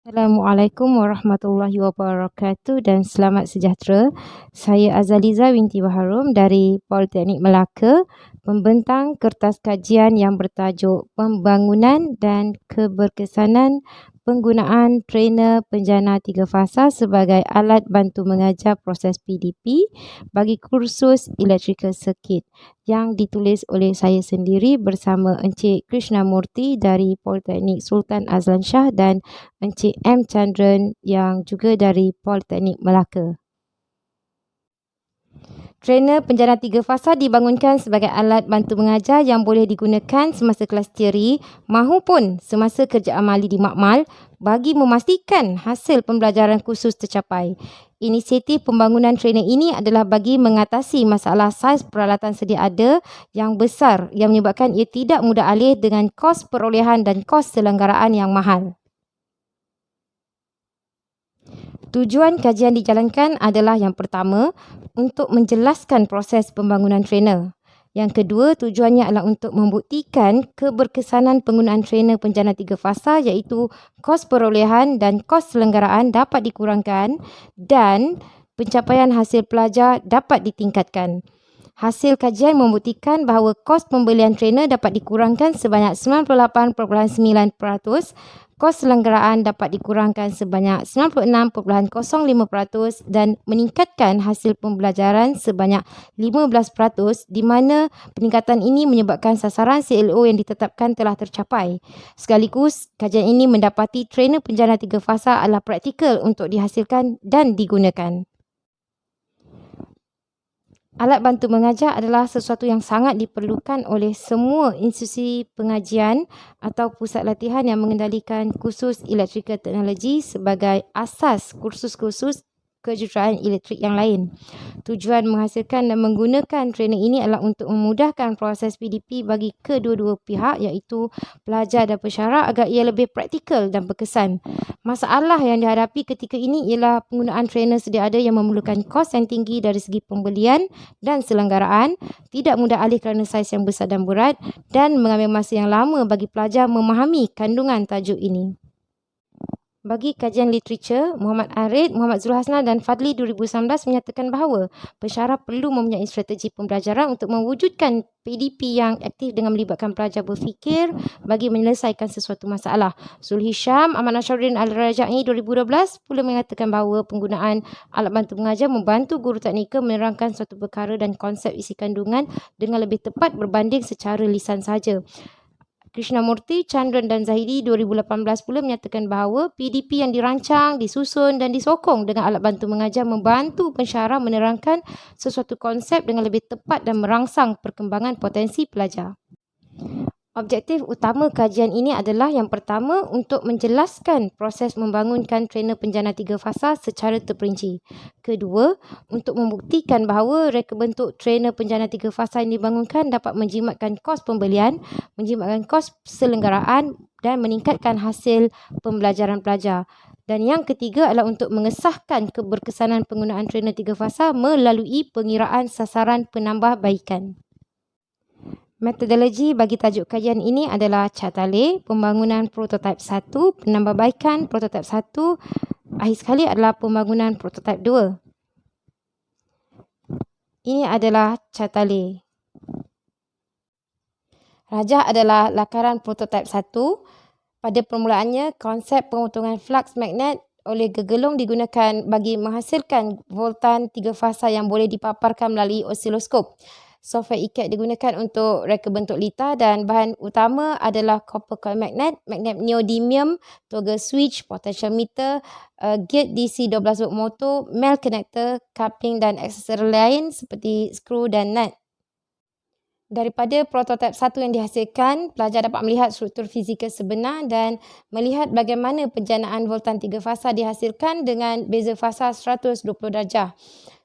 Assalamualaikum warahmatullahi wabarakatuh dan selamat sejahtera. Saya Azaliza binti Baharum dari Politeknik Melaka, pembentang kertas kajian yang bertajuk Pembangunan dan Keberkesanan Penggunaan Trainer Penjana Tiga Fasa sebagai Alat Bantu Mengajar Proses PDP bagi kursus Electrical Circuit yang ditulis oleh saya sendiri bersama Encik Krishnamurti dari Politeknik Sultan Azlan Shah dan Encik M. Chandran yang juga dari Politeknik Melaka. Trainer penjana tiga fasa dibangunkan sebagai alat bantu mengajar yang boleh digunakan semasa kelas teori mahupun semasa kerja amali di makmal bagi memastikan hasil pembelajaran khusus tercapai. Inisiatif pembangunan trainer ini adalah bagi mengatasi masalah saiz peralatan sedia ada yang besar yang menyebabkan ia tidak mudah alih dengan kos perolehan dan kos selenggaraan yang mahal. Tujuan kajian dijalankan adalah yang pertama, untuk menjelaskan proses pembangunan trainer. Yang kedua, tujuannya adalah untuk membuktikan keberkesanan penggunaan trainer penjana tiga fasa iaitu kos perolehan dan kos selenggaraan dapat dikurangkan dan pencapaian hasil pelajar dapat ditingkatkan. Hasil kajian membuktikan bahawa kos pembelian trainer dapat dikurangkan sebanyak 98.9%, kos selenggaraan dapat dikurangkan sebanyak 96.05% dan meningkatkan hasil pembelajaran sebanyak 15%, di mana peningkatan ini menyebabkan sasaran CLO yang ditetapkan telah tercapai. Sekaligus, kajian ini mendapati trainer penjana tiga fasa adalah praktikal untuk dihasilkan dan digunakan. Alat bantu mengajar adalah sesuatu yang sangat diperlukan oleh semua institusi pengajian atau pusat latihan yang mengendalikan kursus electrical technology sebagai asas kursus-kursus kejuruteraan elektrik yang lain. Tujuan menghasilkan dan menggunakan trainer ini adalah untuk memudahkan proses PDP bagi kedua-dua pihak iaitu pelajar dan pesyarah agar ia lebih praktikal dan berkesan. Masalah yang dihadapi ketika ini ialah penggunaan trainer sedia ada yang memerlukan kos yang tinggi dari segi pembelian dan selenggaraan, tidak mudah alih kerana saiz yang besar dan berat dan mengambil masa yang lama bagi pelajar memahami kandungan tajuk ini. Bagi kajian literatur, Muhammad Arid, Muhammad Zul Hasnal dan Fadli 2019 menyatakan bahawa pesyarah perlu mempunyai strategi pembelajaran untuk mewujudkan PDP yang aktif dengan melibatkan pelajar berfikir bagi menyelesaikan sesuatu masalah. Zul Hisham, Ahmad Nasharuddin Al-Raja'i 2012 pula mengatakan bahawa penggunaan alat bantu mengajar membantu guru teknikal menerangkan suatu perkara dan konsep isi kandungan dengan lebih tepat berbanding secara lisan sahaja. Krishnamurti, Chandran dan Zahidi 2018 pula menyatakan bahawa PDP yang dirancang, disusun dan disokong dengan alat bantu mengajar membantu pensyarah menerangkan sesuatu konsep dengan lebih tepat dan merangsang perkembangan potensi pelajar. Objektif utama kajian ini adalah yang pertama untuk menjelaskan proses membangunkan trainer penjana tiga fasa secara terperinci. Kedua, untuk membuktikan bahawa reka bentuk trainer penjana tiga fasa yang dibangunkan dapat menjimatkan kos pembelian, menjimatkan kos selenggaraan dan meningkatkan hasil pembelajaran pelajar. Dan yang ketiga adalah untuk mengesahkan keberkesanan penggunaan trainer tiga fasa melalui pengiraan sasaran penambahbaikan. Metodologi bagi tajuk kajian ini adalah Catale, pembangunan prototip 1, penambahbaikan prototip 1, akhir sekali adalah pembangunan prototip 2. Ini adalah Catale. Rajah adalah lakaran prototip 1. Pada permulaannya, konsep pemotongan flux magnet oleh gegelung digunakan bagi menghasilkan voltan tiga fasa yang boleh dipaparkan melalui osiloskop. Software ikat digunakan untuk reka bentuk lita dan bahan utama adalah copper coil magnet, magnet neodymium, toggle switch, potential meter, gate DC 12 volt motor, male connector, coupling dan aksesori lain seperti skru dan nut. Daripada prototip 1 yang dihasilkan, pelajar dapat melihat struktur fizikal sebenar dan melihat bagaimana penjanaan voltan tiga fasa dihasilkan dengan beza fasa 120 darjah.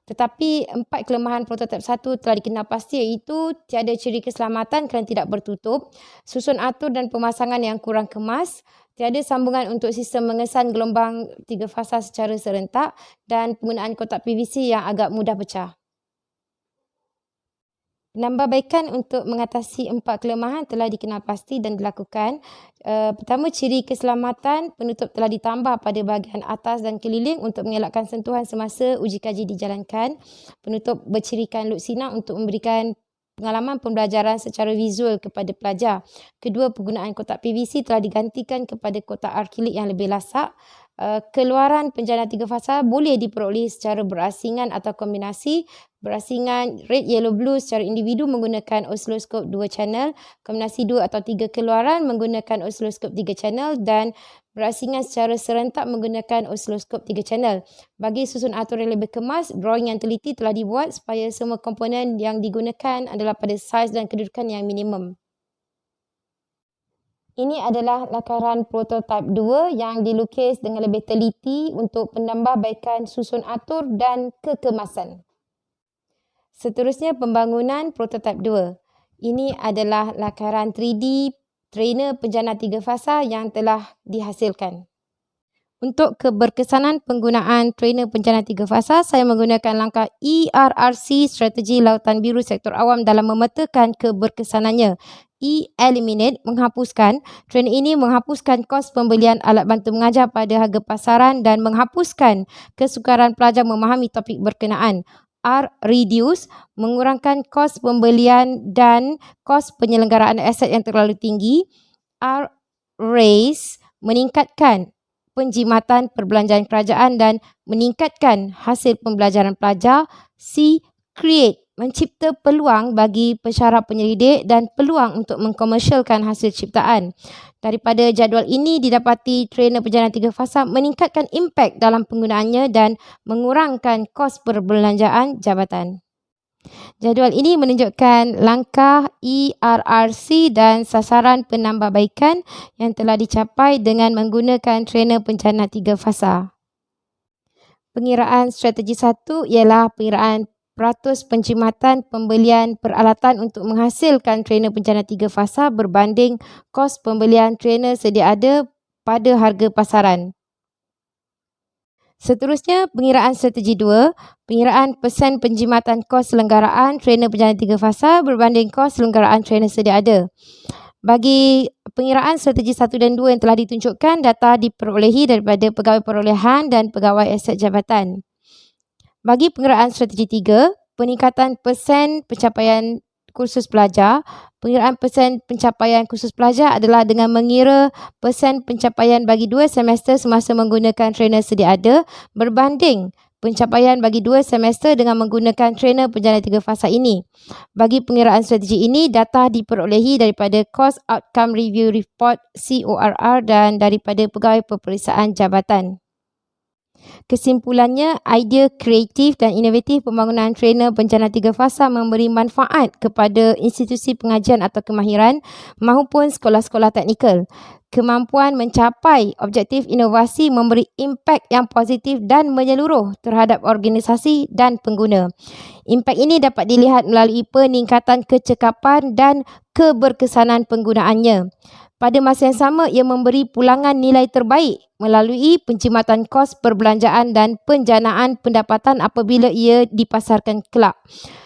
Tetapi 4 kelemahan prototip 1 telah dikenal pasti iaitu tiada ciri keselamatan kerana tidak bertutup, susun atur dan pemasangan yang kurang kemas, tiada sambungan untuk sistem mengesan gelombang tiga fasa secara serentak dan penggunaan kotak PVC yang agak mudah pecah. Penambahbaikan untuk mengatasi 4 kelemahan telah dikenal pasti dan dilakukan. Pertama, ciri keselamatan penutup telah ditambah pada bahagian atas dan keliling untuk mengelakkan sentuhan semasa uji kaji dijalankan. Penutup bercirikan luksina untuk memberikan pengalaman pembelajaran secara visual kepada pelajar. Kedua, penggunaan kotak PVC telah digantikan kepada kotak akrilik yang lebih lasak. Keluaran penjana 3 fasa boleh diperoleh secara berasingan atau kombinasi. Berasingan red, yellow, blue secara individu menggunakan osiloskop 2 channel, kombinasi 2 atau 3 keluaran menggunakan osiloskop 3 channel, dan berasingan secara serentak menggunakan osiloskop 3 channel. Bagi susun atur yang lebih kemas, drawing yang teliti telah dibuat supaya semua komponen yang digunakan adalah pada saiz dan kedudukan yang minimum. Ini adalah lakaran prototipe 2 yang dilukis dengan lebih teliti untuk penambahbaikan susun atur dan kekemasan. Seterusnya, pembangunan prototipe 2. Ini adalah lakaran 3D trainer penjana 3 fasa yang telah dihasilkan. Untuk keberkesanan penggunaan trainer penjana 3 fasa, saya menggunakan langkah ERRC, strategi lautan biru sektor awam dalam memetakan keberkesanannya. Eliminate, menghapuskan. Trainer ini menghapuskan kos pembelian alat bantu mengajar pada harga pasaran dan menghapuskan kesukaran pelajar memahami topik berkenaan. Reduce, mengurangkan kos pembelian dan kos penyelenggaraan aset yang terlalu tinggi. Raise, meningkatkan penjimatan perbelanjaan kerajaan dan meningkatkan hasil pembelajaran pelajar. Create, mencipta peluang bagi pensyarah penyelidik dan peluang untuk mengkomersialkan hasil ciptaan. Daripada jadual ini didapati trainer penjana 3 fasa meningkatkan impak dalam penggunaannya dan mengurangkan kos perbelanjaan jabatan. Jadual ini menunjukkan langkah ERRC dan sasaran penambahbaikan yang telah dicapai dengan menggunakan trainer penjana 3 fasa. Pengiraan strategi 1 ialah pengiraan peratus penjimatan pembelian peralatan untuk menghasilkan trainer penjana 3 fasa berbanding kos pembelian trainer sedia ada pada harga pasaran. Seterusnya, pengiraan strategi 2, pengiraan persen penjimatan kos selenggaraan trainer penjana 3 fasa berbanding kos selenggaraan trainer sedia ada. Bagi pengiraan strategi 1 dan 2 yang telah ditunjukkan, data diperolehi daripada pegawai perolehan dan pegawai aset jabatan. Bagi pengiraan strategi 3, peningkatan persen pencapaian kursus pelajar. Pengiraan persen pencapaian kursus pelajar adalah dengan mengira persen pencapaian bagi 2 semester semasa menggunakan trainer sedia ada berbanding pencapaian bagi 2 semester dengan menggunakan trainer penjana 3 fasa ini. Bagi pengiraan strategi ini, data diperolehi daripada Cost Outcome Review Report CORR dan daripada pegawai peperiksaan jabatan. Kesimpulannya, idea kreatif dan inovatif pembangunan trainer penjana 3 fasa memberi manfaat kepada institusi pengajian atau kemahiran maupun sekolah-sekolah teknikal. Kemampuan mencapai objektif inovasi memberi impak yang positif dan menyeluruh terhadap organisasi dan pengguna. Impak ini dapat dilihat melalui peningkatan kecekapan dan keberkesanan penggunaannya. Pada masa yang sama, ia memberi pulangan nilai terbaik melalui penjimatan kos perbelanjaan dan penjanaan pendapatan apabila ia dipasarkan kelak.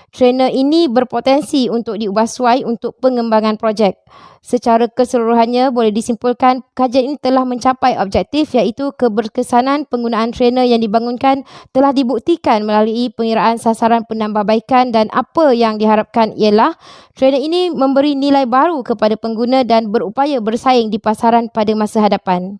Trainer ini berpotensi untuk diubah suai untuk pengembangan projek. Secara keseluruhannya, boleh disimpulkan kajian ini telah mencapai objektif iaitu keberkesanan penggunaan trainer yang dibangunkan telah dibuktikan melalui pengiraan sasaran penambahbaikan dan apa yang diharapkan ialah trainer ini memberi nilai baru kepada pengguna dan berupaya bersaing di pasaran pada masa hadapan.